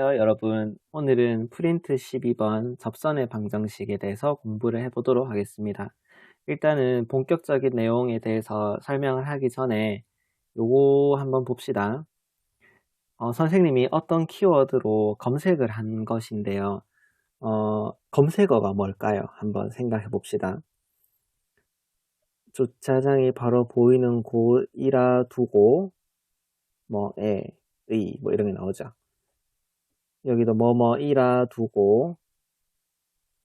안녕하세요, 여러분. 오늘은 프린트 12번 접선의 방정식에 대해서 공부를 해보도록 하겠습니다. 일단은 본격적인 내용에 대해서 설명을 하기 전에 요거 한번 봅시다. 선생님이 어떤 키워드로 검색을 한 것인데요. 검색어가 뭘까요? 한번 생각해 봅시다. 주차장이 바로 보이는 곳이라 두고 의 이런 게 나오죠. 여기도 뭐뭐이라 두고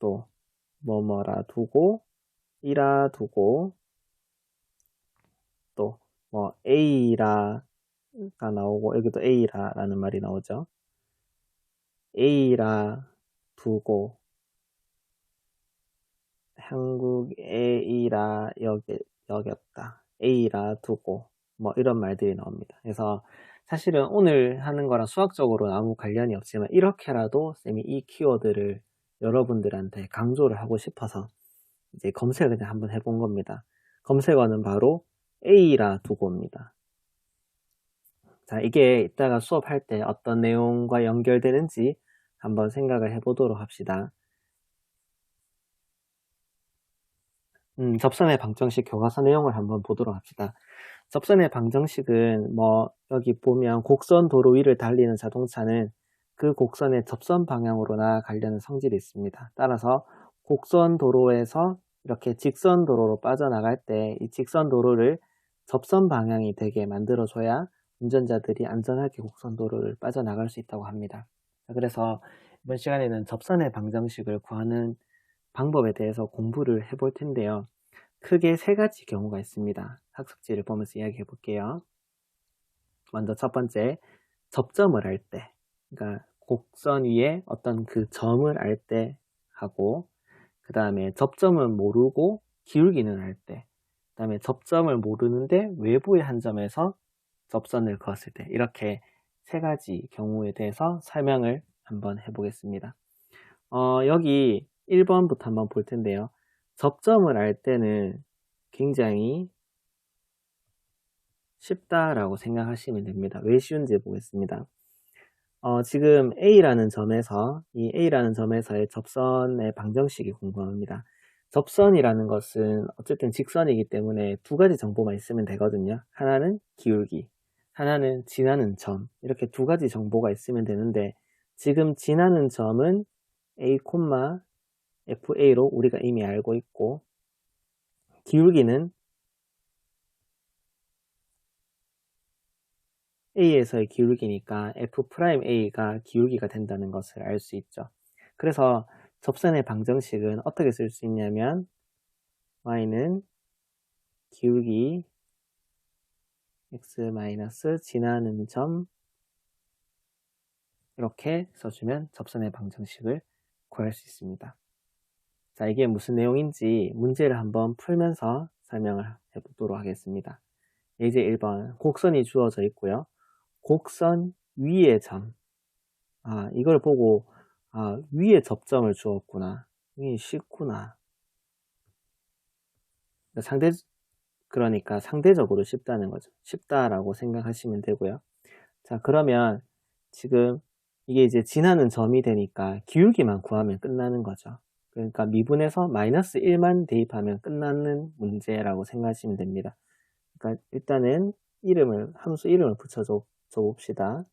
또 뭐뭐라 두고 이라 두고 또 A라가 나오고 여기도 A라라는 말이 나오죠. A라 두고 한국 A라 여겼다. A라 두고 이런 말들이 나옵니다. 그래서 사실은 오늘 하는 거랑 수학적으로는 아무 관련이 없지만 이렇게라도 쌤이 이 키워드를 여러분들한테 강조를 하고 싶어서 이제 검색을 그냥 한번 해본 겁니다. 검색어는 바로 A라 두고입니다. 자, 이게 이따가 수업할 때 어떤 내용과 연결되는지 한번 생각을 해보도록 합시다. 접선의 방정식 교과서 내용을 한번 보도록 합시다. 접선의 방정식은 여기 보면 곡선 도로 위를 달리는 자동차는 그 곡선의 접선 방향으로나 가려는 성질이 있습니다. 따라서 곡선 도로에서 이렇게 직선 도로로 빠져나갈 때 이 직선 도로를 접선 방향이 되게 만들어줘야 운전자들이 안전하게 곡선 도로를 빠져나갈 수 있다고 합니다. 그래서 이번 시간에는 접선의 방정식을 구하는 방법에 대해서 공부를 해볼 텐데요. 크게 세 가지 경우가 있습니다. 학습지를 보면서 이야기해 볼게요. 먼저 첫 번째, 접점을 할 때, 그러니까 곡선 위에 어떤 그 점을 알 때 하고, 그 다음에 접점은 모르고 기울기는 할 때, 그 다음에 접점을 모르는데 외부의 한 점에서 접선을 그었을 때, 이렇게 세 가지 경우에 대해서 설명을 한번 해보겠습니다. 여기 1번부터 한번 볼 텐데요. 접점을 알 때는 굉장히 쉽다라고 생각하시면 됩니다. 왜 쉬운지 보겠습니다. 지금 A라는 점에서 이 A라는 점에서의 접선의 방정식이 궁금합니다. 접선이라는 것은 어쨌든 직선이기 때문에 두 가지 정보만 있으면 되거든요. 하나는 기울기, 하나는 지나는 점, 이렇게 두 가지 정보가 있으면 되는데 지금 지나는 점은 A, FA로 우리가 이미 알고 있고 기울기는 A에서의 기울기니까 F'A가 기울기가 된다는 것을 알 수 있죠. 그래서 접선의 방정식은 어떻게 쓸 수 있냐면 Y는 기울기 X- 지나는 점 이렇게 써주면 접선의 방정식을 구할 수 있습니다. 자, 이게 무슨 내용인지 문제를 한번 풀면서 설명을 해보도록 하겠습니다. 예제 1번 곡선이 주어져 있고요. 곡선 위의 점. 이걸 보고 위에 접점을 주었구나. 이게 쉽구나. 그러니까 상대적으로 쉽다는 거죠. 쉽다라고 생각하시면 되고요. 자, 그러면 지금 이게 이제 지나는 점이 되니까 기울기만 구하면 끝나는 거죠. 그러니까 미분에서 마이너스 1만 대입하면 끝나는 문제라고 생각하시면 됩니다. 그러니까 일단은 함수 이름을 붙여줘 봅시다.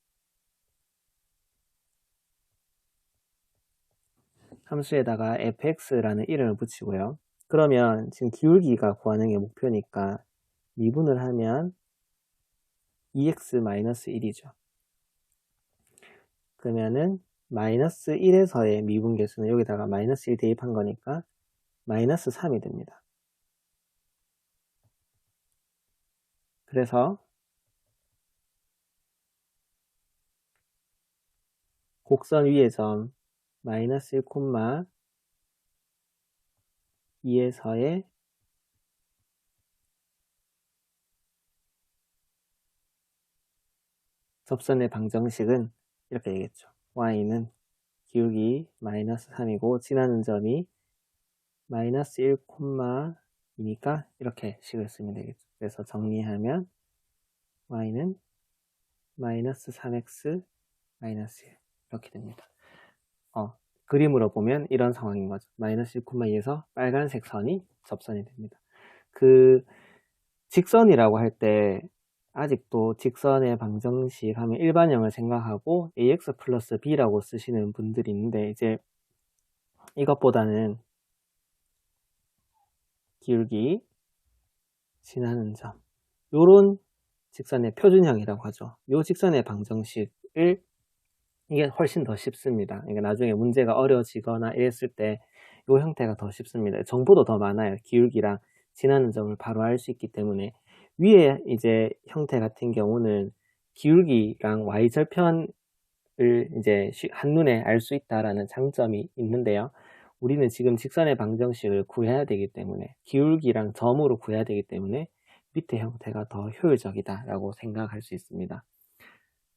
함수에다가 fx라는 이름을 붙이고요. 그러면 지금 기울기가 구하는 게 목표니까 미분을 하면 2x-1이죠. 그러면은 마이너스 1에서의 미분계수는 여기다가 마이너스 1 대입한 거니까 마이너스 3이 됩니다. 그래서 곡선 위의 점 마이너스 1,2에서의 접선의 방정식은 이렇게 되겠죠. y는 기울기 마이너스 3이고 지나는 점이 마이너스 1,2니까 이렇게 식을 쓰면 되겠죠. 그래서 정리하면 y는 마이너스 3x 마이너스 1 이렇게 됩니다. 그림으로 보면 이런 상황인 거죠. 마이너스 1,2에서 빨간색 선이 접선이 됩니다. 그 직선이라고 할 때 아직도 직선의 방정식 하면 일반형을 생각하고 ax 플러스 b라고 쓰시는 분들이 있는데, 이제 이것보다는 기울기 지나는 점, 요런 직선의 표준형이라고 하죠. 요 직선의 방정식을, 이게 훨씬 더 쉽습니다. 그러니까 나중에 문제가 어려지거나 이랬을 때 요 형태가 더 쉽습니다. 정보도 더 많아요. 기울기랑 지나는 점을 바로 알 수 있기 때문에. 위에 이제 형태 같은 경우는 기울기랑 y절편을 이제 한눈에 알 수 있다라는 장점이 있는데요. 우리는 지금 직선의 방정식을 구해야 되기 때문에, 기울기랑 점으로 구해야 되기 때문에 밑에 형태가 더 효율적이다라고 생각할 수 있습니다.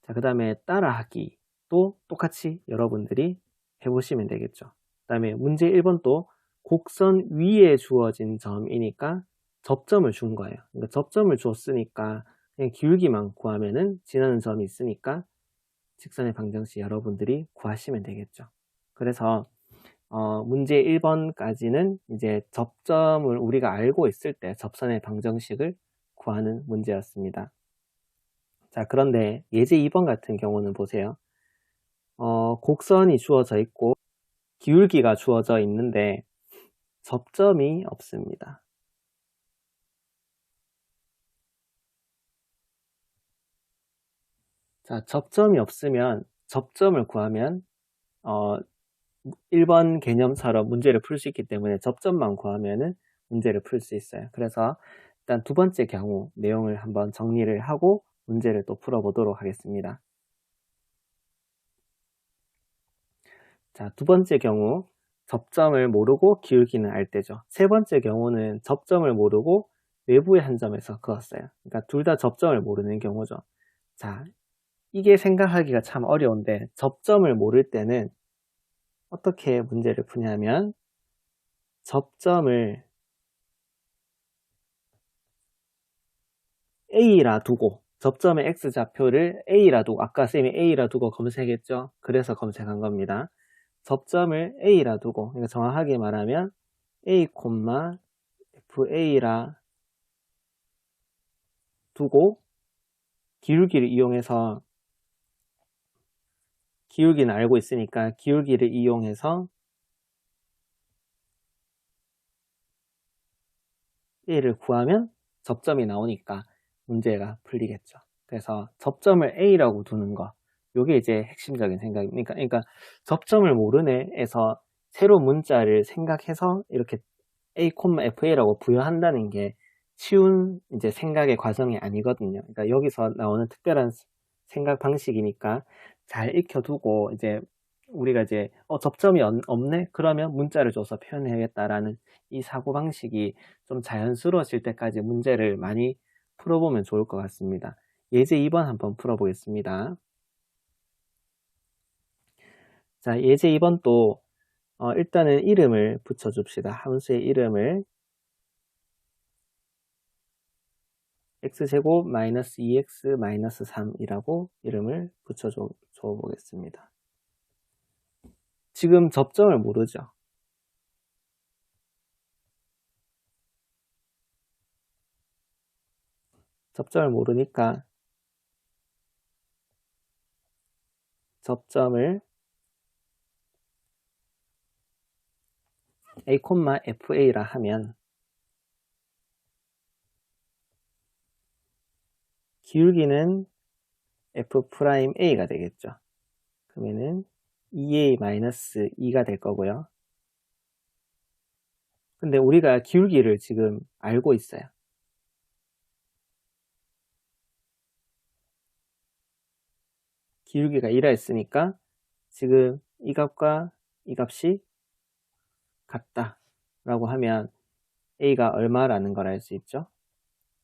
자, 그 다음에 따라하기도 똑같이 여러분들이 해보시면 되겠죠. 그 다음에 문제 1번도 곡선 위에 주어진 점이니까 접점을 준 거예요. 그러니까 접점을 줬으니까 그냥 기울기만 구하면은 지나는 점이 있으니까 직선의 방정식 여러분들이 구하시면 되겠죠. 그래서 문제 1번까지는 이제 접점을 우리가 알고 있을 때 접선의 방정식을 구하는 문제였습니다. 자, 그런데 예제 2번 같은 경우는 보세요. 곡선이 주어져 있고 기울기가 주어져 있는데 접점이 없습니다. 자, 접점이 없으면 접점을 구하면 1번 개념처럼 문제를 풀 수 있기 때문에 접점만 구하면은 문제를 풀 수 있어요. 그래서 일단 두 번째 경우 내용을 한번 정리를 하고 문제를 또 풀어보도록 하겠습니다. 자, 두 번째 경우 접점을 모르고 기울기는 알 때죠. 세 번째 경우는 접점을 모르고 외부의 한 점에서 그었어요. 그러니까 둘 다 접점을 모르는 경우죠. 자, 이게 생각하기가 참 어려운데 접점을 모를 때는 어떻게 문제를 푸냐면 접점을 A라 두고, 접점의 X좌표를 A라 두고, 아까 쌤이 A라 두고 검색했죠? 그래서 검색한 겁니다. 접점을 A라 두고, 그러니까 정확하게 말하면 A, FA라 두고 기울기를 이용해서, 기울기는 알고 있으니까 기울기를 이용해서 A를 구하면 접점이 나오니까 문제가 풀리겠죠. 그래서 접점을 A라고 두는 거, 요게 이제 핵심적인 생각입니다. 그러니까 접점을 모르네에서 새로운 문자를 생각해서 이렇게 A, FA라고 부여한다는 게 쉬운 이제 생각의 과정이 아니거든요. 그러니까 여기서 나오는 특별한 생각 방식이니까 잘 익혀두고, 이제 우리가 이제 접점이 없네? 그러면 문자를 줘서 표현해야겠다라는 이 사고방식이 좀 자연스러워질 때까지 문제를 많이 풀어보면 좋을 것 같습니다. 예제 2번 한번 풀어보겠습니다. 자, 예제 2번 또 일단은 이름을 붙여줍시다. 함수의 이름을 x제곱 마이너스 2x 마이너스 3이라고 이름을 붙여줘 보겠습니다. 지금 접점을 모르죠. 접점을 모르니까 접점을 A, FA라 하면 기울기는 F'A가 되겠죠. 그러면은 2A-2가 될 거고요. 근데 우리가 기울기를 지금 알고 있어요. 기울기가 1라 했으니까 지금 이 값과 이 값이 같다 라고 하면 A가 얼마라는 걸 알 수 있죠.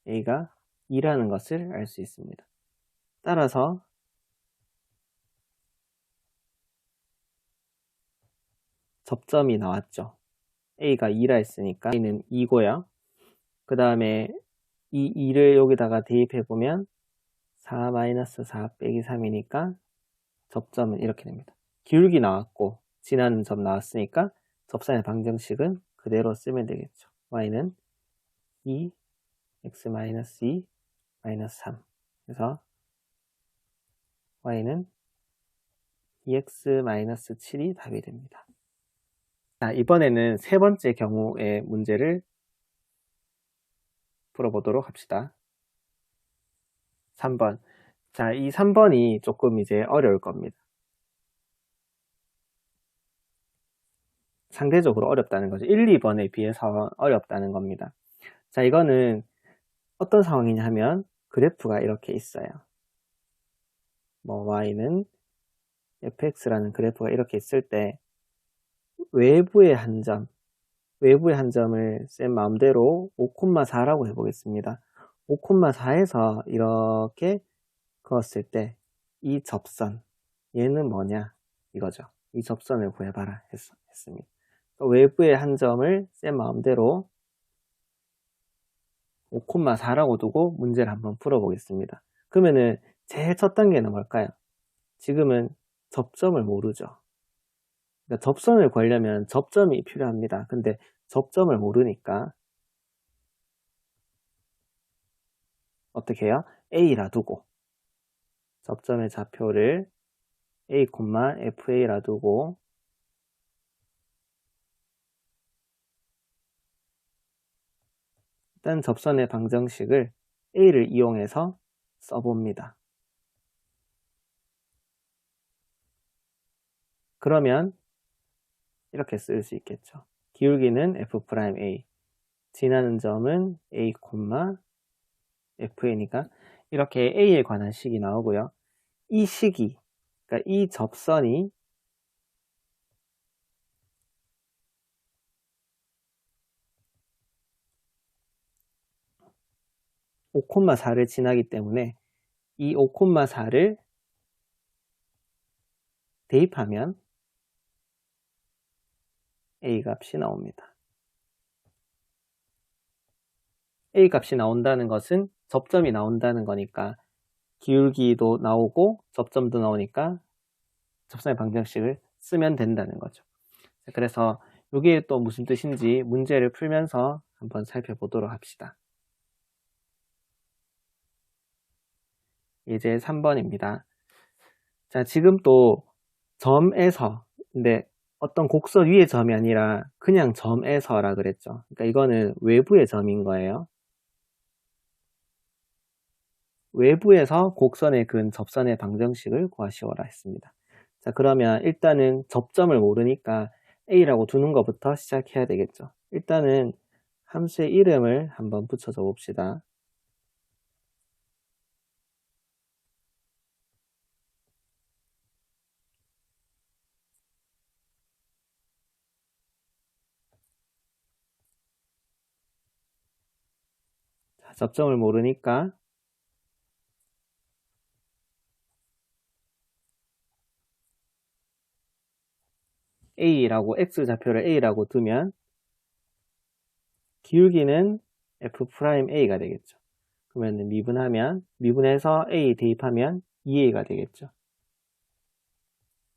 A가 2라는 것을 알 수 있습니다. 따라서 접점이 나왔죠. A가 2라 했으니까 A는 2고요. 그 다음에 이 2를 여기다가 대입해보면 4-4 빼기 3이니까 접점은 이렇게 됩니다. 기울기 나왔고 지나는 점 나왔으니까 접선의 방정식은 그대로 쓰면 되겠죠. y는 2, x-2, 마이너스 3. 그래서 y는 2x-7이 답이 됩니다. 자, 이번에는 세 번째 경우의 문제를 풀어보도록 합시다. 3번. 자, 이 3번이 조금 이제 어려울 겁니다. 상대적으로 어렵다는 거죠. 1, 2번에 비해서 어렵다는 겁니다. 자, 이거는 어떤 상황이냐 하면 그래프가 이렇게 있어요. 뭐 y는 fx라는 그래프가 이렇게 있을 때 외부의 한 점을 쌤 마음대로 5,4라고 해보겠습니다. 5,4에서 이렇게 그었을 때 이 접선 얘는 뭐냐 이거죠. 이 접선을 구해봐라 했습니다. 외부의 한 점을 쌤 마음대로 5,4라고 두고 문제를 한번 풀어보겠습니다. 그러면은 제일 첫 단계는 뭘까요? 지금은 접점을 모르죠. 그러니까 접선을 구하려면 접점이 필요합니다. 근데 접점을 모르니까 어떻게 해요? A라 두고 접점의 좌표를 A, FA라 두고 일단 접선의 방정식을 A를 이용해서 써봅니다. 그러면 이렇게 쓸 수 있겠죠. 기울기는 F'A, 지나는 점은 A, FA니까 이렇게 A에 관한 식이 나오고요. 이 식이, 그러니까 이 접선이 5,4를 지나기 때문에 이 5,4를 대입하면 A 값이 나옵니다. A 값이 나온다는 것은 접점이 나온다는 거니까 기울기도 나오고 접점도 나오니까 접선의 방정식을 쓰면 된다는 거죠. 그래서 이게 또 무슨 뜻인지 문제를 풀면서 한번 살펴보도록 합시다. 이제 3번입니다. 자, 지금 또 점에서, 근데 어떤 곡선 위의 점이 아니라 그냥 점에서라 그랬죠. 그러니까 이거는 외부의 점인 거예요. 외부에서 곡선에 그은 접선의 방정식을 구하시오라 했습니다. 자, 그러면 일단은 접점을 모르니까 A라고 두는 것부터 시작해야 되겠죠. 일단은 함수의 이름을 한번 붙여줘 봅시다. 자, 접점을 모르니까 A라고 X좌표를 A라고 두면 기울기는 F'A가 되겠죠. 그러면 미분해서 A 대입하면 2A가 되겠죠.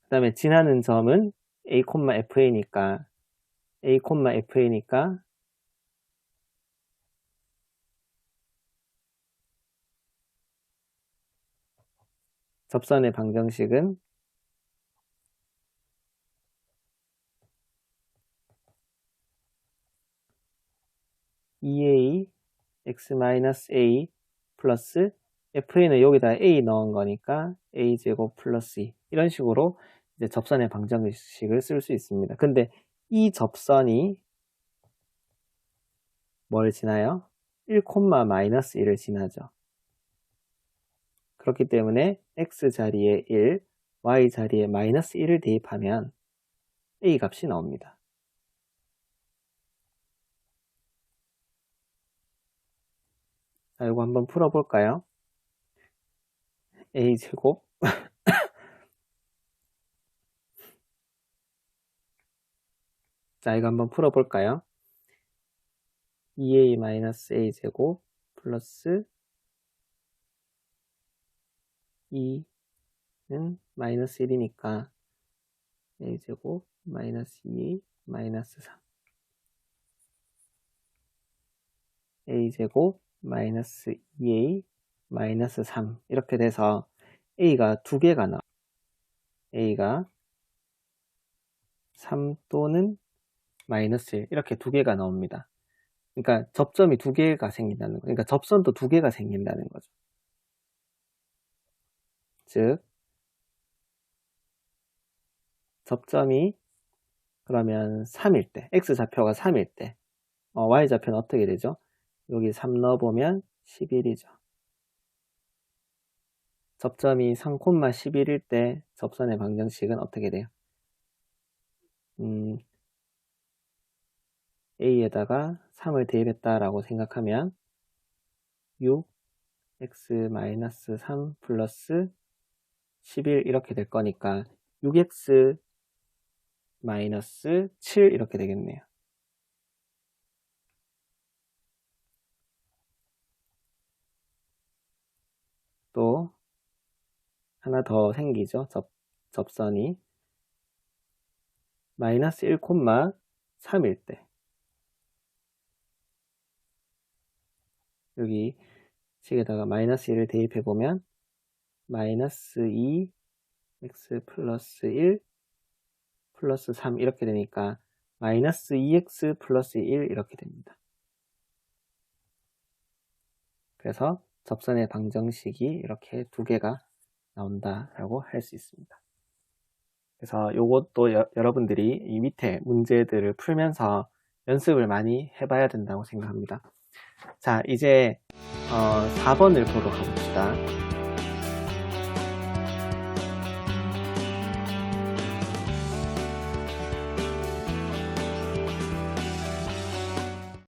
그 다음에 지나는 점은 A, FA니까 접선의 방정식은 2A x-a 플러스 FA는 여기다 A 넣은 거니까 A제곱 플러스 2 이런 식으로 이제 접선의 방정식을 쓸 수 있습니다. 근데 이 접선이 뭘 지나요? 1, 마이너스 1을 지나죠. 그렇기 때문에 X 자리에 1, Y 자리에 마이너스 1을 대입하면 A 값이 나옵니다. 자, 이거 한번 풀어볼까요? A제곱 자, 이거 한번 풀어볼까요? 2A-A제곱 플러스 2는 마이너스 1이니까 a제곱 마이너스 2a 마이너스 3 a제곱 마이너스 2a 마이너스 3 이렇게 돼서 a가 두 개가 나와. a가 3 또는 마이너스 1 이렇게 두 개가 나옵니다. 그러니까 접점이 두 개가 생긴다는 거. 그러니까 접선도 두 개가 생긴다는 거죠. 즉 접점이 그러면 3일 때, x좌표가 3일 때 y좌표는 어떻게 되죠? 여기 3 넣어보면 11이죠. 접점이 3,11일 때 접선의 방정식은 어떻게 돼요? a에다가 3을 대입했다라고 생각하면 6x-3 플러스 11 이렇게 될 거니까 6x 마이너스 7 이렇게 되겠네요. 또 하나 더 생기죠. 접선이 마이너스 1,3일 때 여기 식에다가 마이너스 1을 대입해보면 마이너스 2 x 플러스 1 플러스 3 이렇게 되니까 마이너스 2x 플러스 1 이렇게 됩니다. 그래서 접선의 방정식이 이렇게 두 개가 나온다라고 할 수 있습니다. 그래서 이것도 여러분들이 이 밑에 문제들을 풀면서 연습을 많이 해봐야 된다고 생각합니다. 자, 이제 4번을 보러 가봅시다.